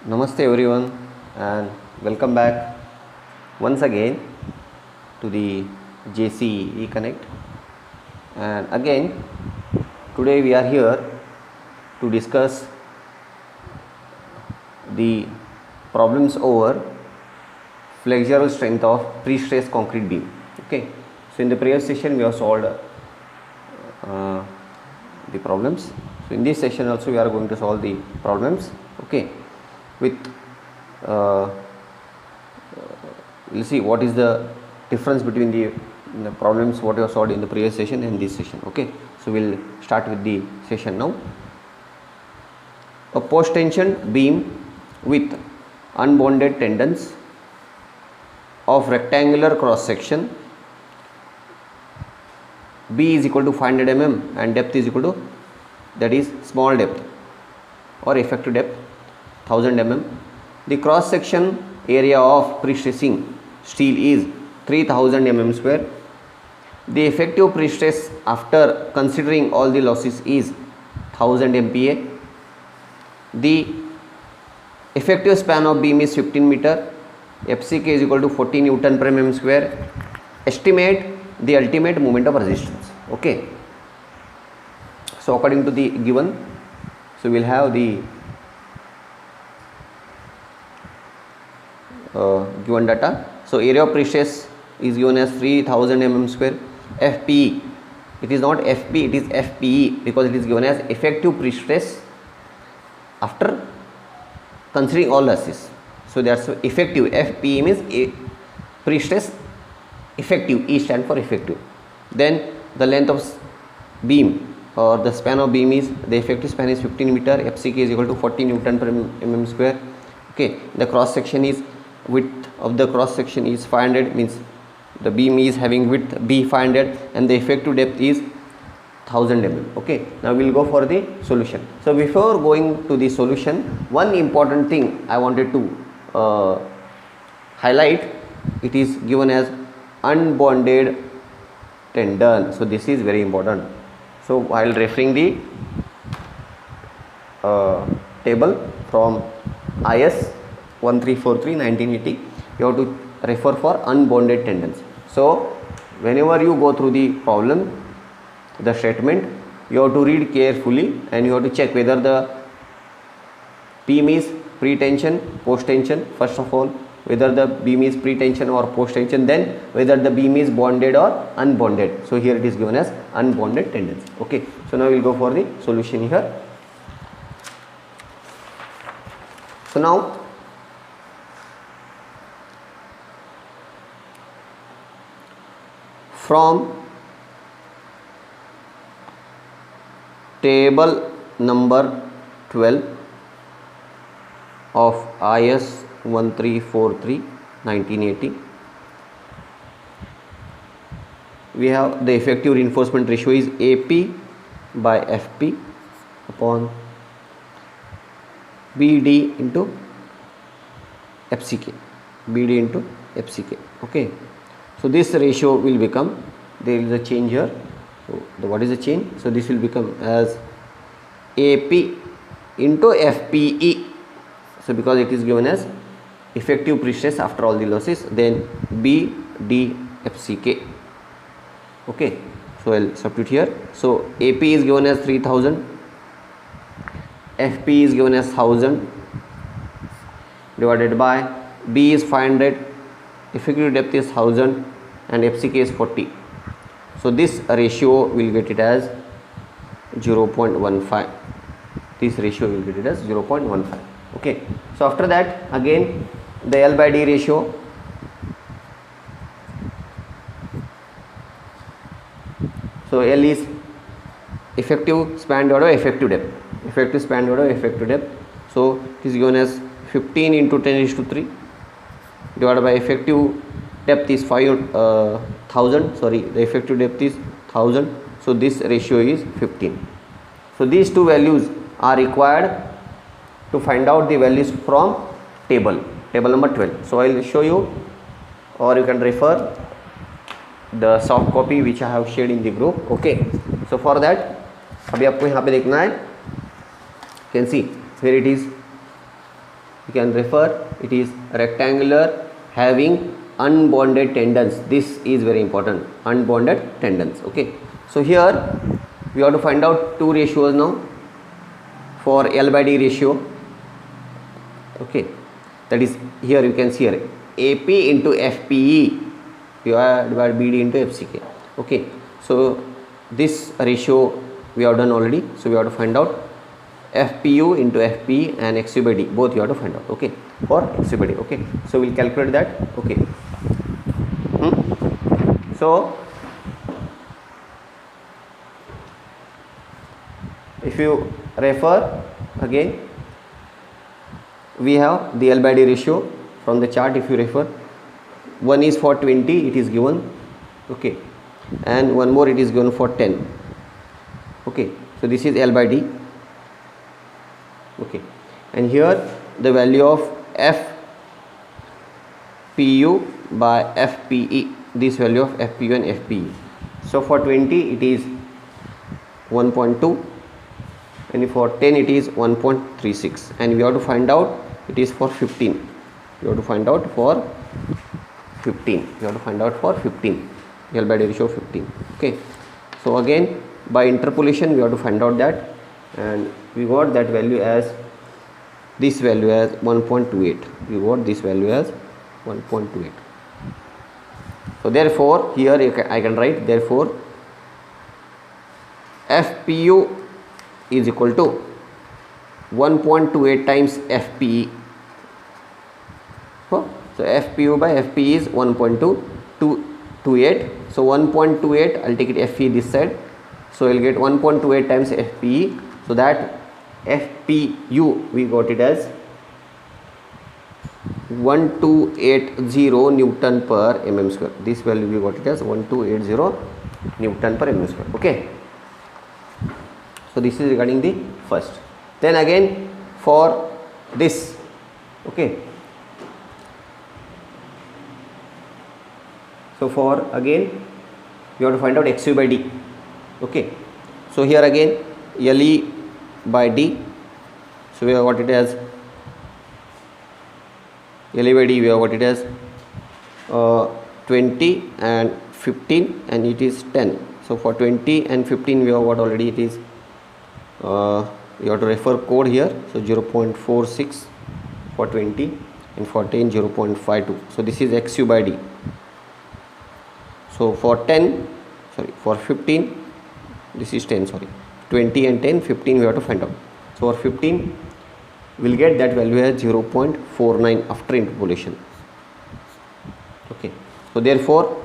Namaste everyone and welcome back once again to the JCE Connect, and again today we are here to discuss the problems over flexural strength of pre-stressed concrete beam. Okay, so in the previous session we have solved the problems. So in this session also we are going to solve the problems. Okay, with we'll see what is the difference between the problems what you have solved in the previous session and this session. Okay, so we'll start with the session now. A post tension beam with unbonded tendons of rectangular cross section, B is equal to 500 mm and depth is equal to, that is small depth or effective depth 1000 mm. The cross section area of pre-stressing steel is 3000 mm square. The effective pre-stress after considering all the losses is 1000 MPa. The effective span of beam is 15 meter. FCK is equal to 40 Newton per mm square. Estimate the ultimate moment of resistance. Okay, so according to the given, so we'll have the given data. So area of pre-stress is given as 3000 mm square. FPE, it is not FP, it is FPE because it is given as effective pre-stress after considering all losses. So that's effective. FPE means a pre-stress effective, E stand for effective. Then the length of beam or the span of beam is, the effective span is 15 meter. FCK is equal to 40 Newton per mm square. Okay, the cross section is, width of the cross section is 500, means the beam is having width B 500 and the effective depth is 1000 mm. Okay, now we will go for the solution. So before going to the solution, one important thing I wanted to highlight, it is given as unbonded tendon. So this is very important. So while referring the table from IS 1343 1980, you have to refer for unbonded tendons. So whenever you go through the problem, the statement, you have to read carefully and you have to check whether the beam is pre-tension, post-tension, first of all, whether the beam is pre-tension or post-tension, then whether the beam is bonded or unbonded. So here it is given as unbonded tendons. Okay, so now we will go for the solution here. So now from table number 12 of IS 1343 1980, we have the effective reinforcement ratio is AP by FP upon BD into FCK, BD into FCK. Okay, so this ratio will become, there is a change here. So what is the change? So this will become as AP into FPE. So because it is given as effective pre-stress after all the losses, then BDFCK. Okay, so I'll substitute here. So AP is given as 3000, FP is given as 1000 divided by B is 500, effective depth is 1000 and FCK is 40. So this ratio will get it as 0.15. This ratio will get it as 0.15. Okay, so after that again the L by D ratio, so L is effective span divided by effective depth, effective span divided by effective depth. So it is given as 15 into 10⁻³ divided by effective depth is 5000, sorry, the effective depth is 1000. So this ratio is 15. So these two values are required to find out the values from table number 12. So I will show you, or you can refer the soft copy which I have shared in the group. Okay, so for that अभी आपको यहाँ पे देखना है, can see here it is you can refer, it is rectangular having unbonded tendons. This is very important, unbonded tendons. Okay, so here we have to find out two ratios now for L by D ratio. Okay, that is, here you can see here AP into FPE divided by BD into FCK. Okay, so this ratio we have done already, so we have to find out FPU into FPE and XU by D, both you have to find out. Okay, for XU by D. Okay, so we'll calculate that. Okay, so if you refer again, we have the L by D ratio from the chart. If you refer, one is for 20, it is given. Okay, and one more, it is given for 10. Okay, so this is L by D. Okay, and here the value of FPU by FPE, this value of FPU and FPE. So for 20 it is 1.2, and for 10 it is 1.36, and we have to find out it is for 15. You have to find out for 15. You have to find out for 15. L by D ratio 15. Okay, so again by interpolation we have to find out that, and we got that value as, this value as 1.28. We got this value as 1.28. So therefore here I can write, therefore FPU is equal to 1.28 times FPE. So FPU by FPE is 1.228. So 1.28, I'll take it FE this side, so I'll get 1.28 times FPE. So that FPU we got it as 1280 Newton per mm square. This value we got it as 1280 Newton per mm square. Okay, so this is regarding the first. Then again for this, okay, so for again you have to find out XU by D. Okay, so here again LE by D, so we have got it as LE by D, we have got it as 20 and 15, and it is 10. So for 20 and 15 we have got already, it is you have to refer code here, so 0.46 for 20, and for 10 0.52. so this is XU by D. So for 10, sorry, for 15, this is 10, sorry, 20 and 10, 15 we have to find out. So for 15 we'll get that value as 0.49 after interpolation. Okay, so therefore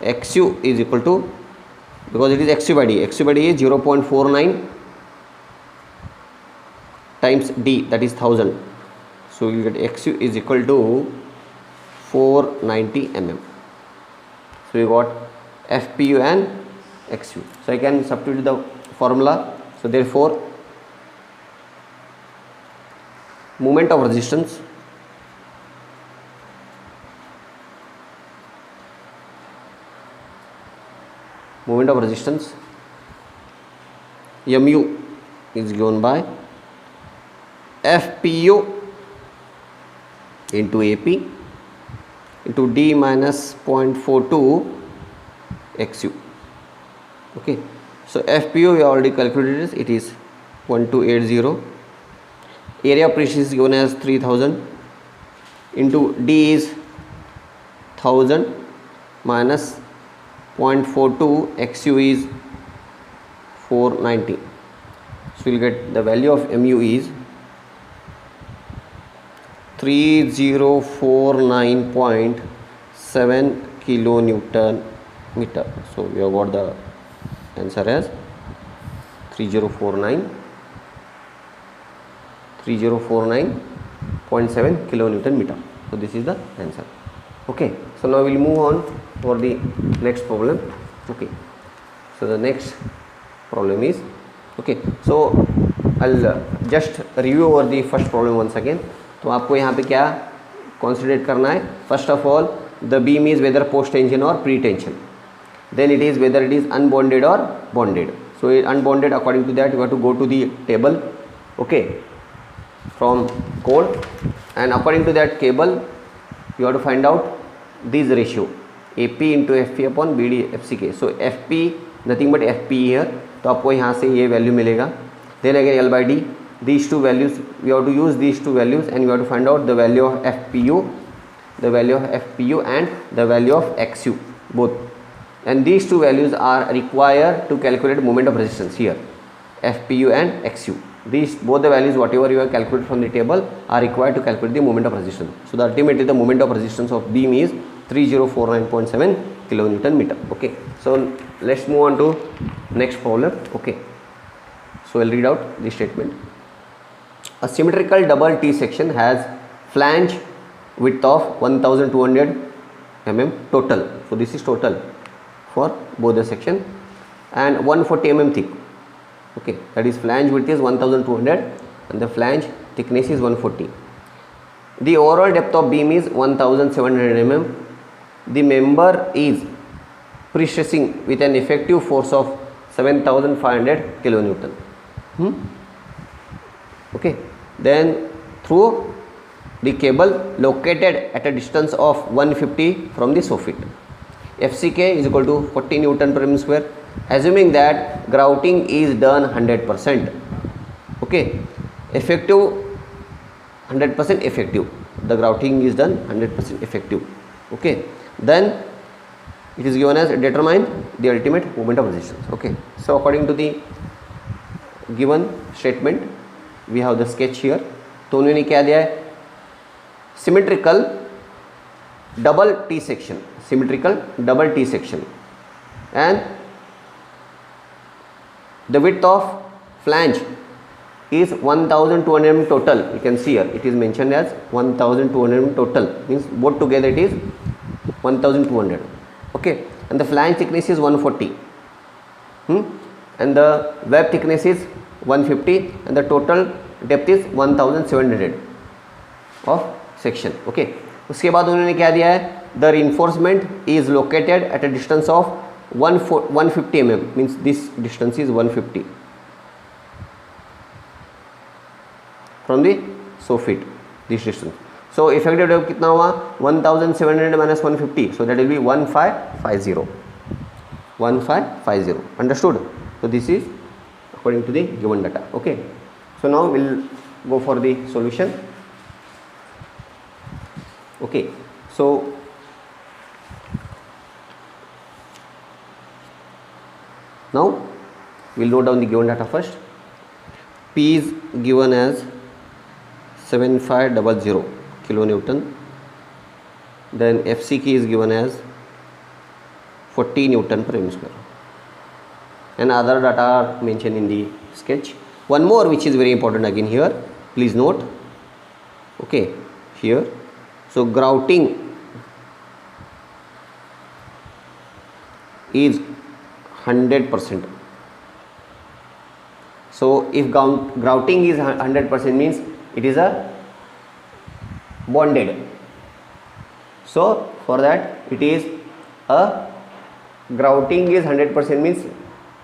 XU is equal to, because it is XU by D, XU by D is 0.49 times D, that is 1000. So we will get XU is equal to 490 mm. So we got FPU and XU. So I can substitute the formula. So therefore moment of resistance MU is given by FPU into AP into D minus 0.42 XU. Okay, so FPU we already calculated, it is 1280. Area of pressure is given as 3000 into D is 1000 minus 0.42 XU is 490. So we'll get the value of MU is 3049.7 kilonewton meter. So we have got the answer as 3049.7 kilonewton meter. So this is the answer. Okay, so now we'll move on for the next problem. Okay, so the next problem is, okay, so I'll just review over the first problem once again. तो आपको यहाँ पे क्या consider करना है? First of all, the beam is whether post tension or pre tension. Then it is whether it is unbonded or bonded. So unbonded, according to that you have to go to the table. Okay, from code, and according to that cable you have to find out this ratio AP into FP upon BD FCK. So FP nothing but FP here, तो आपको यहाँ से ये value मिलेगा. Then again L by D, these two values we have to use these two values, and we have to find out the value of FPU, the value of FPU and the value of XU both, and these two values are required to calculate moment of resistance here, FPU and XU. These both the values whatever you have calculated from the table are required to calculate the moment of resistance. So the ultimately the moment of resistance of beam is 3049.7 kilonewton meter. Okay, so let's move on to next problem. Okay, so I'll read out the statement. A symmetrical double T section has flange width of 1200 mm total. So this is total for both the section, and 140 mm thick. Okay, that is flange width is 1200 and the flange thickness is 140. The overall depth of beam is 1700 mm. The member is pre-stressing with an effective force of 7500 kilonewton. Okay, then through the cable located at a distance of 150 from the soffit. FCK is equal to 40 Newton per mm square, assuming that grouting is done 100%. Okay, effective 100% effective, the grouting is done 100% effective. Okay, then it is given as determine the ultimate moment of resistance. Okay, so according to the given statement we have the sketch here. तो उन्होंने क्या दिया है, symmetrical double T section, symmetrical double T section, and the width of flange is 1200 mm total. You can see here it is mentioned as 1200 mm total, means both together it is 1200. Okay, and the flange thickness is 140, and the web thickness is 150, and the total depth is 1700 of section. Okay, उसके बाद उन्होंने क्या दिया है, the reinforcement is located at a distance of 150 mm, means this distance is 150 from the soffit, this distance. So effective depth कितना हुआ, 1700 minus 150, so that will be 1550. 1550. Understood? So this is according to the given data. Okay, so now we'll go for the solution. Okay, so now we'll note down the given data first. P is given as 7500 kilonewton, then FCK is given as 40 Newton per mm square, and other data are mentioned in the sketch. One more which is very important again here, please note. Okay, here, so grouting is 100%. So if grouting is 100% means it is a bonded. So for that it is a grouting is 100% means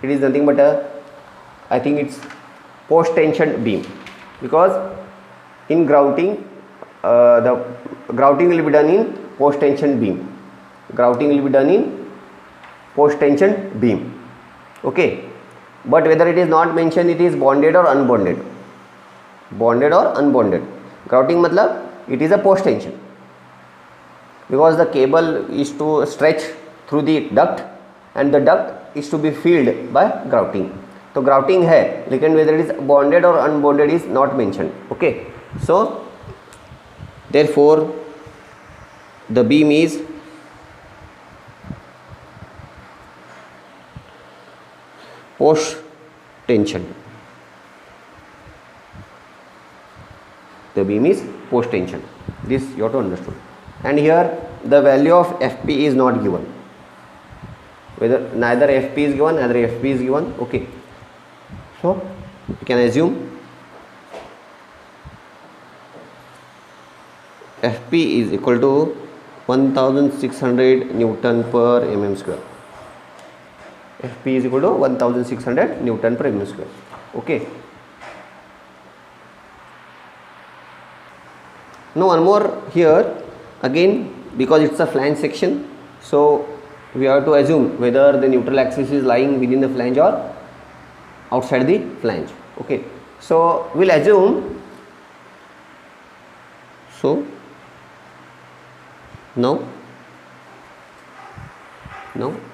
it is nothing but a, I think it's post tension beam, because in grouting the grouting will be done in post tension beam. Grouting will be done in post tension beam. Okay, but whether it is not mentioned it is bonded or unbonded. Bonded or unbonded. Grouting matlab it is a post tension, because the cable is to stretch through the duct and the duct is to be filled by grouting. So grouting है, लेकिन whether it is bonded or unbonded is not mentioned. Okay, so therefore the beam is post tension. The beam is post tension. This you have to understand. And here the value of FP is not given. Whether neither FP is given, neither FP is given. Okay, so you can assume FP is equal to 1600 Newton per mm square. FP is equal to 1600 Newton per mm square. Okay, Now one more here again, because it's a flange section, so we have to assume whether the neutral axis is lying within the flange or outside the flange. Okay, so we'll assume, so now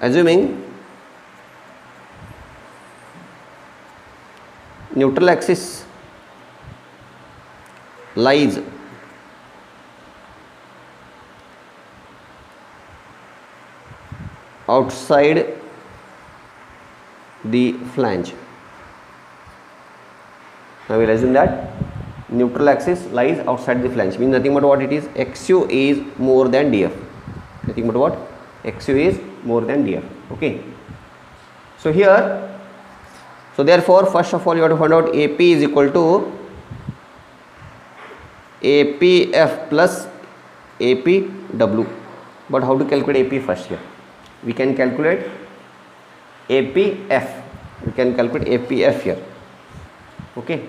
assuming neutral axis lies outside the flange. Now we will assume that neutral axis lies outside the flange, means nothing but what it is, XU is more than DF. Nothing but what? XU is more than DF. Okay. So here, so therefore first of all you have to find out AP is equal to APF plus APW. But how to calculate AP first here? We can calculate APF. We can calculate APF here. Okay.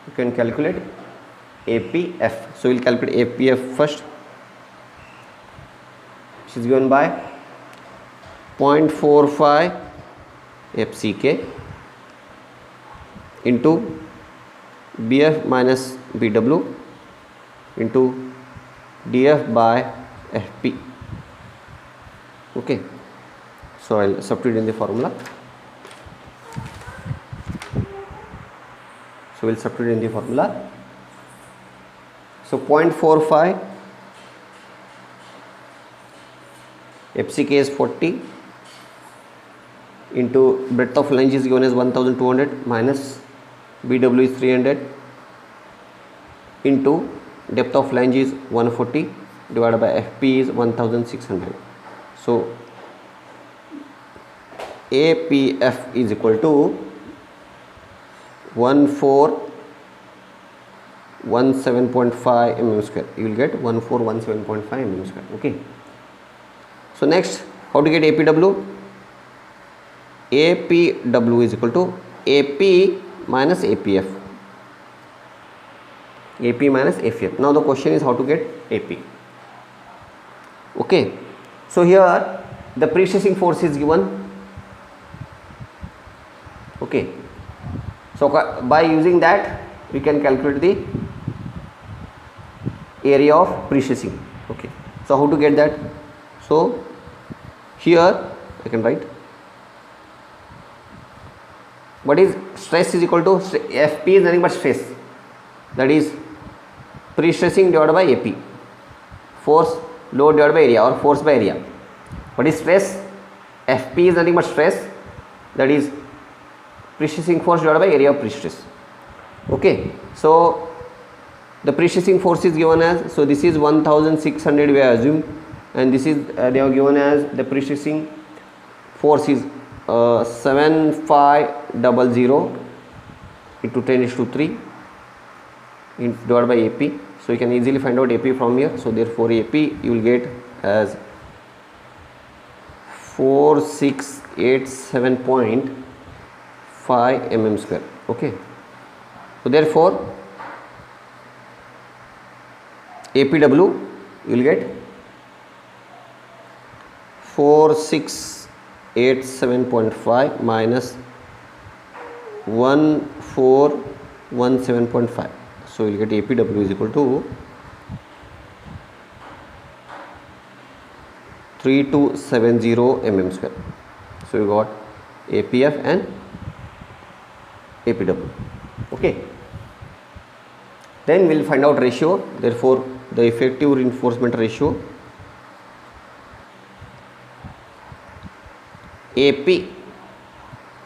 You can calculate APF. So we will calculate APF first, which is given by 0.45 FCK into BF minus BW into DF by FP. Okay, so I'll substitute in the formula. So we'll substitute in the formula. So 0.45 FCK is 40 into breadth of flange is given as 1200 minus BW is 300 into depth of flange is 140 divided by FP is 1600. So APF is equal to 1417.5 mm square. You will get 1417.5 mm square. Okay. So next, how to get APW? APW is equal to AP minus APF. AP minus APF. Now the question is how to get AP. Okay. So here the pre-stressing force is given. Okay. So by using that we can calculate the area of pre-stressing. Okay. So how to get that? So here I can write what is stress is equal to FP is nothing but stress, that is pre-stressing divided by AP, force load divided by area or force by area. What is stress? FP is nothing but stress, that is pre-stressing force divided by area of pre-stress. Okay, so the pre-stressing force is given as, so this is 1600 we have assumed, and this is they have given as the pre-stressing force is 7500 into 10⁻³ divided by AP. So you can easily find out AP from here. So therefore AP you will get as 4687.5 mm square. Okay. So therefore APW you will get 4687.5 minus 1417.5. So you will get APW is equal to 3270 mm square. So you got APF and APW. Okay. Then we will find out ratio. Therefore the effective reinforcement ratio AP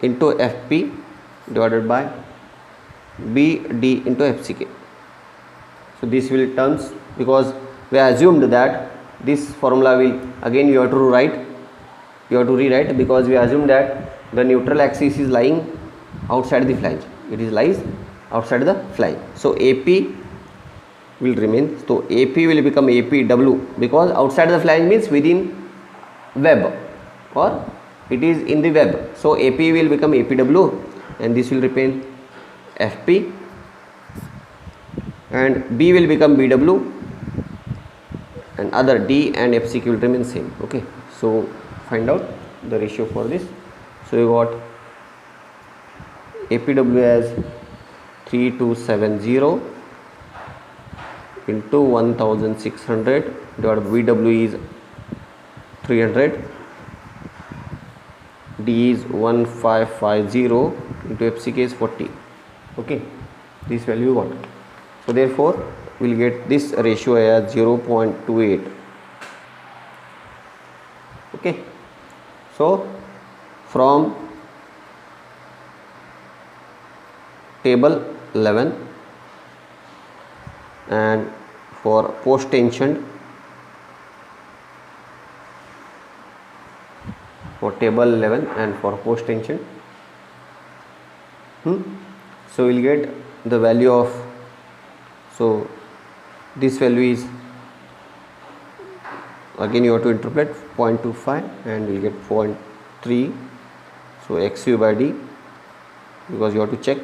into FP divided by BD into FCK. So this will terms, because we assumed that this formula will again you have to rewrite, because we assumed that the neutral axis is lying outside the flange. It is lies outside the flange. So AP will remain. So AP will become APW, because outside the flange means within web or it is in the web. So AP will become APW and this will remain FP, and B will become BW and other D and FCQ will remain same. Okay, so find out the ratio for this. So you got APW as 3270 into 1600 divided by VW is 300, D is 1550 into FCK is 40. Okay, this value you got. So therefore we will get this ratio as 0.28. Okay, so from table 11 and for post tensioned, for table 11 and for post tension, so we'll get the value of, so this value is, again you have to interpolate 0.25 and we'll get 0.3. so XU by D, because you have to check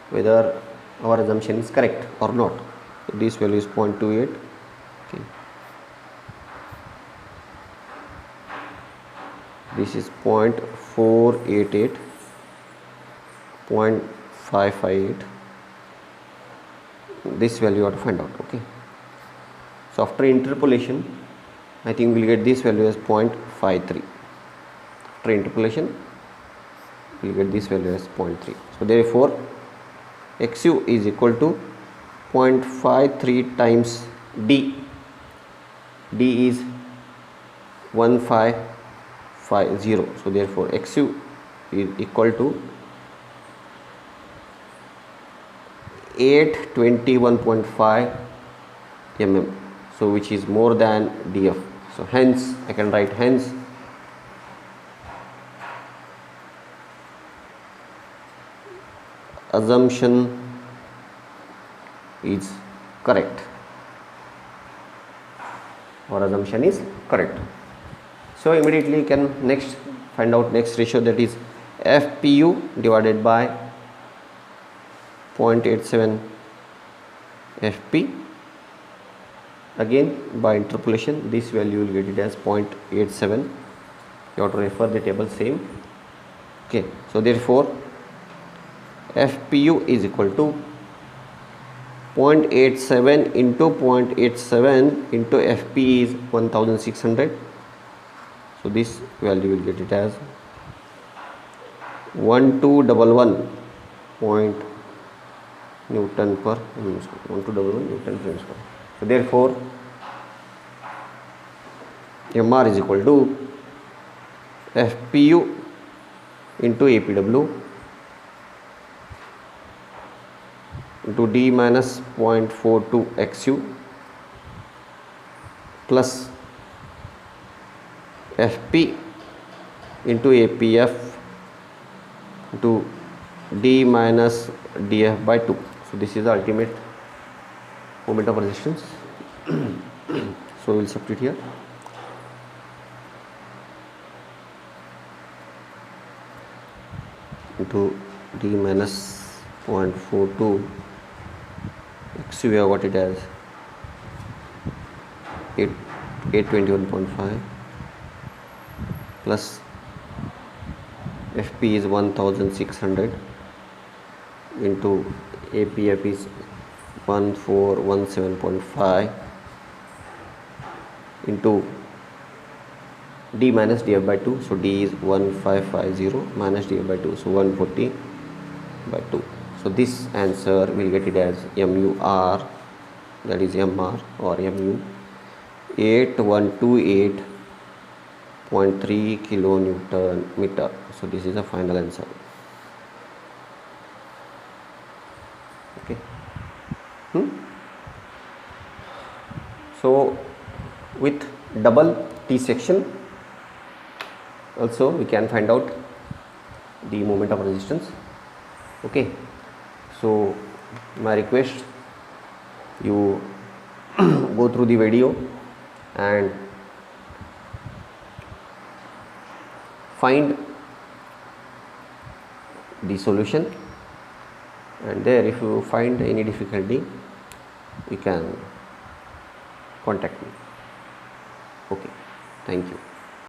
whether our assumption is correct or not. So this value is 0.28. Okay, this is 0.488, 0.558. this value you have to find out. Okay, so after interpolation I think we'll get this value as 0.53. After interpolation we'll get this value as 0.3. so therefore XU is equal to 0.53 times D. D is 1550. So therefore XU is equal to 821.5 mm. So which is more than DF. So hence I can write hence assumption is correct, or assumption is correct. So immediately you can next find out next ratio, that is FPU divided by 0.87 FP. Again by interpolation this value will get it as 0.87. you have to refer the table same. Okay, so therefore FPU is equal to 0.87 into 0.87 into FP is 1600. so this value will get it as 1211 point Newton per mm square, 1211 Newton per mm square. So therefore MR is equal to FPU into APW into D minus 0.42 XU plus FP into APF into D minus DF by 2. So this is the ultimate moment of resistance. So we will substitute here. Into D minus 0.42 XU, we have got it as 821.5 plus FP is 1600 into APF is 1417.5 into D minus DF by 2. So D is 1550 minus DF by 2, so 140 by 2. So this answer will get it as MUR, that is MR or MU 8128.3 kilonewton meter. So this is the final answer. Okay. So with double T section also we can find out the moment of resistance. Okay, so my request, you go through the video and find the solution, and there if you find any difficulty you can contact me. Okay, thank you.